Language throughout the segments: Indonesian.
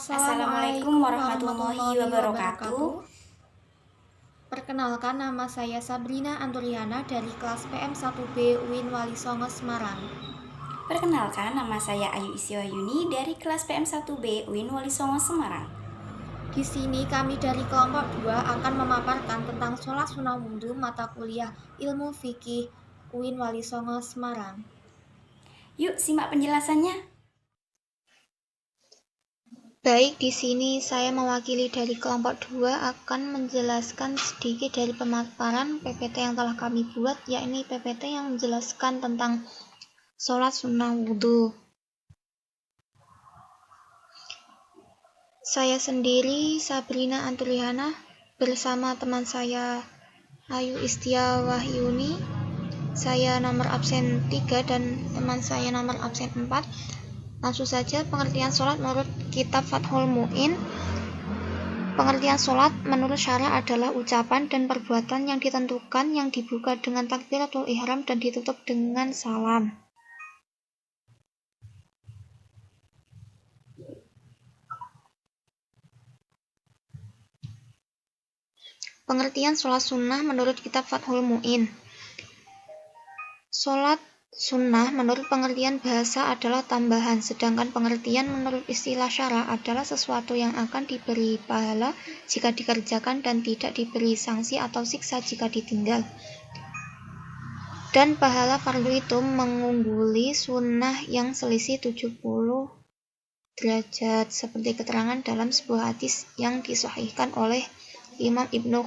Assalamualaikum warahmatullahi wabarakatuh. Perkenalkan, nama saya Sabrina Anturiana dari kelas PM1B UIN Wali Songo Semarang. Perkenalkan, nama saya Ayu Isyahyuni dari kelas PM1B UIN Wali Songo Semarang. Di sini kami dari kelompok 2 akan memaparkan tentang sholat sunnah wudhu mata kuliah Ilmu Fikih UIN Wali Songo Semarang. Yuk simak penjelasannya. Baik, di sini saya mewakili dari kelompok 2 akan menjelaskan sedikit dari pemaparan PPT yang telah kami buat, yakni PPT yang menjelaskan tentang sholat sunnah wudhu. Saya sendiri, Sabrina Anturiana, bersama teman saya Ayu Isyahyuni. Saya nomor absen 3 dan teman saya nomor absen 4. Langsung saja, pengertian sholat menurut kitab Fathul Mu'in. Pengertian sholat menurut syara adalah ucapan dan perbuatan yang ditentukan yang dibuka dengan takbiratul ihram dan ditutup dengan salam. Pengertian sholat sunnah menurut kitab Fathul Mu'in. Sholat sunnah menurut pengertian bahasa adalah tambahan, sedangkan pengertian menurut istilah syara adalah sesuatu yang akan diberi pahala jika dikerjakan dan tidak diberi sanksi atau siksa jika ditinggal. Dan pahala fardu itu mengungguli sunnah yang selisih 70 derajat, seperti keterangan dalam sebuah hadis yang disahihkan oleh Imam Ibnu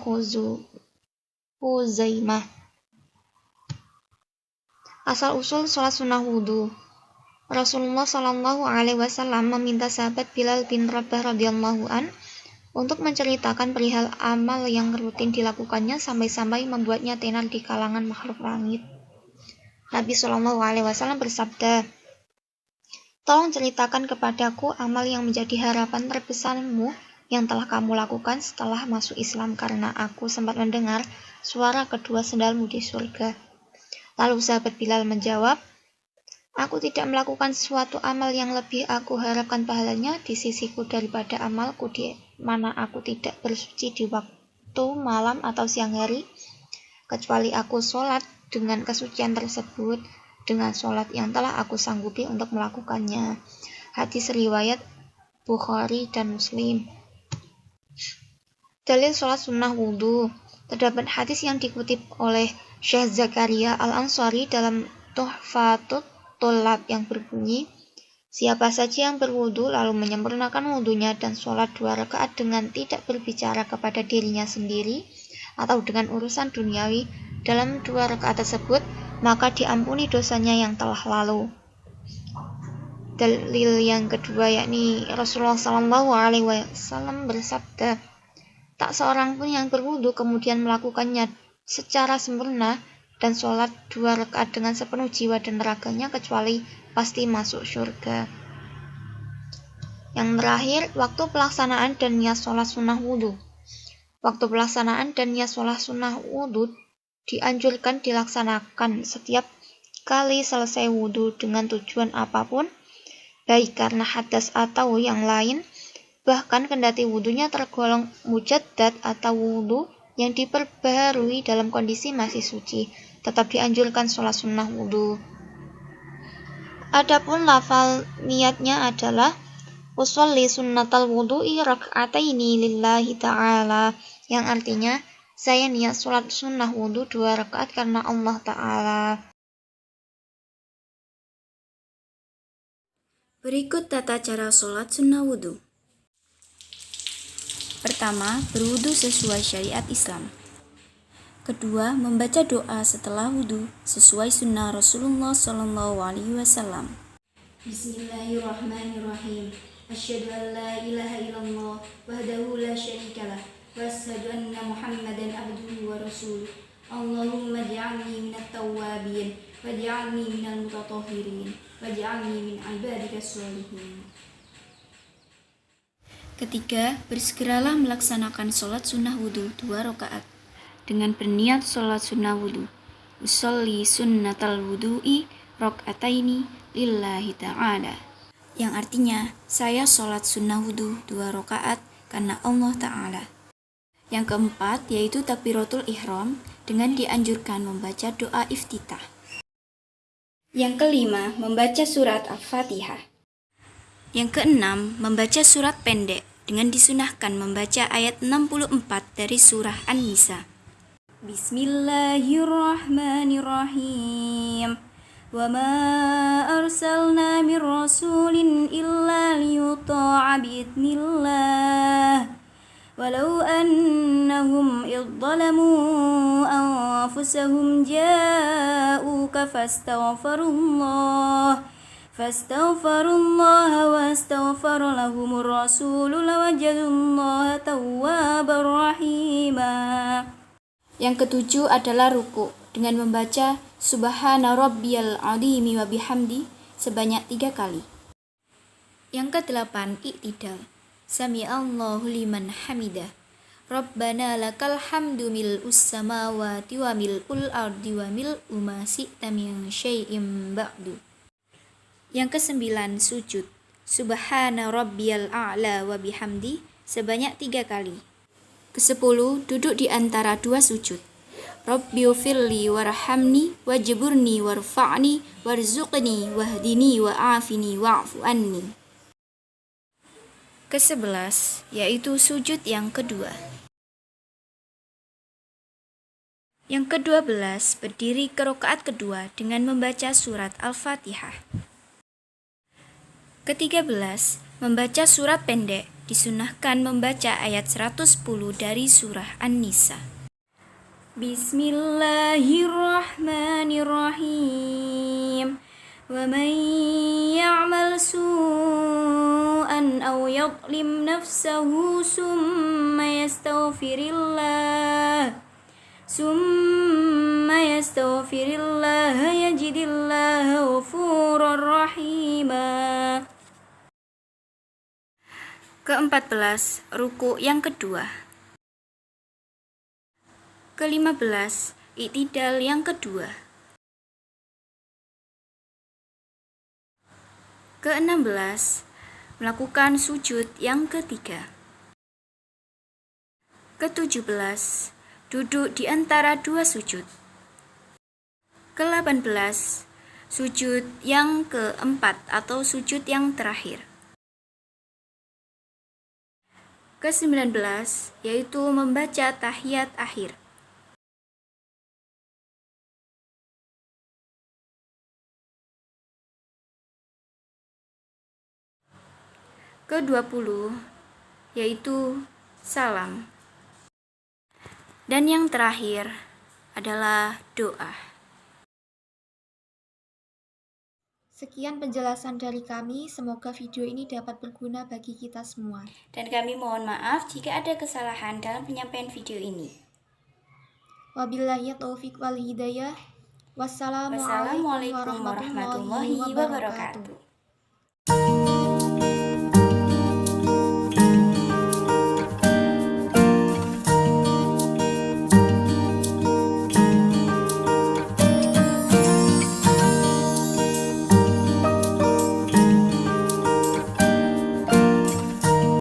Khuzaimah. Asal-usul sholat sunnah wudhu. Rasulullah Shallallahu Alaihi Wasallam meminta sahabat Bilal bin Rabah radhiyallahu an untuk menceritakan perihal amal yang rutin dilakukannya sampai-sampai membuatnya tenar di kalangan makhluk langit. Nabi Shallallahu Alaihi Wasallam bersabda, "Tolong ceritakan kepadaku amal yang menjadi harapan terbesarmu yang telah kamu lakukan setelah masuk Islam, karena aku sempat mendengar suara kedua sendalmu di surga." Lalu sahabat Bilal menjawab, "Aku tidak melakukan suatu amal yang lebih aku harapkan pahalanya di sisiku daripada amalku di mana aku tidak bersuci di waktu malam atau siang hari, kecuali aku sholat dengan kesucian tersebut dengan sholat yang telah aku sanggupi untuk melakukannya." Hadis riwayat Bukhari dan Muslim. Dalil sholat sunnah wudhu. Terdapat hadis yang dikutip oleh Syekh Zakaria Al-Ansari dalam Tuhfatut Thullab yang berbunyi, "Siapa saja yang berwudu lalu menyempurnakan wudunya dan sholat 2 rakaat dengan tidak berbicara kepada dirinya sendiri atau dengan urusan duniawi dalam 2 rakaat tersebut, maka diampuni dosanya yang telah lalu." Dalil yang kedua, yakni Rasulullah Shallallahu Alaihi Wasallam bersabda, "Tak seorang pun yang berwudu kemudian melakukannya secara sempurna dan sholat 2 rakaat dengan sepenuh jiwa dan raganya kecuali pasti masuk surga." Yang terakhir, waktu pelaksanaan dan niat sholat sunnah wudhu. Waktu pelaksanaan dan niat sholat sunnah wudhu dianjurkan dilaksanakan setiap kali selesai wudhu dengan tujuan apapun, baik karena hadas atau yang lain. Bahkan kendati wudhunya tergolong mujaddad atau wudhu yang diperbaharui dalam kondisi masih suci, tetap dianjurkan sholat sunnah wudhu. Adapun lafal niatnya adalah usolli sunnatal wudhu'i rak'ataini lillahi ta'ala, yang artinya saya niat sholat sunnah wudhu 2 rakaat karena Allah Ta'ala. Berikut tata cara sholat sunnah wudhu. Pertama, berwudu sesuai syariat Islam. Kedua, membaca doa setelah wudu sesuai sunnah Rasulullah Shallallahu Alaihi Wasallam. Bismillahirrahmanirrahim. Asyhadu an la ilaha illallah wahdahu la syarikalah wa asyhadu anna Muhammadan abduhu wa rasuluh. Allahumma ij'alni minat tawwabin waj'alni minal mutatahhirin waj'alni min ibadikas sholihin. Ketiga, bersegeralah melaksanakan sholat sunnah wudhu 2 rakaat dengan berniat sholat sunnah wudhu. Usolli sunnatal wudhu'i rak'ataini lillahi ta'ala. yang artinya saya sholat sunnah wudhu 2 rakaat karena Allah Ta'ala. Yang keempat yaitu takbiratul ihram dengan dianjurkan membaca doa iftitah. Yang kelima membaca surat Al-Fatihah. Yang keenam membaca surat pendek dengan disunahkan membaca ayat 64 dari surah An-Nisa. Bismillahirrahmanirrahim. Wa ma arsalna mir rasulin illa liyuta'a bi'idznillah. Walau annahum idzalamu anfusahum ja'uka fastaghfirullah wa astaghfara lahumur rasulu lawajadullaha tawwabar rahima. Yang ketujuh adalah ruku dengan membaca Subhana rabbiyal azimi wa bihamdi sebanyak 3 kali. Yang kedelapan i'tidal. Sami'allahu liman hamidah. Rabbana lakal hamdu mil'us samawati wa mil'ul ardi wa mil'u ma syi'ta min syai'im ba'du. Yang kesembilan sujud. Subhana rabbiyal a'la wa bihamdi sebanyak 3 kali. Kesepuluh duduk di antara 2 sujud. Rabbighfirli warhamni wajburni warfa'ni warzuqni wahdini wa'afini wa'fu anni. Ke-11 yaitu sujud yang kedua. Yang ke-12 berdiri ke rakaat kedua dengan membaca surat Al-Fatihah. Ke-13 membaca surat pendek, disunahkan membaca ayat 110 dari surah An-Nisa. Bismillahirrahmanirrahim. Wa man ya'mal su'an aw yadhlim nafsahu summa yastaghfirullah yajidillaha ghafurar rahima. Ke-14 ruku yang kedua. Ke-15 i'tidal yang kedua. Ke-16 melakukan sujud yang ketiga. Ke-17 duduk di antara 2 sujud. Ke-18 sujud yang keempat atau sujud yang terakhir. Ke-19 yaitu membaca tahiyat akhir. Ke-20 yaitu salam. Dan yang terakhir adalah doa. Sekian penjelasan dari kami, semoga video ini dapat berguna bagi kita semua. Dan kami mohon maaf jika ada kesalahan dalam penyampaian video ini. Wabillahi taufiq wal hidayah. Wassalamualaikum Wassalamualaikum warahmatullahi wabarakatuh.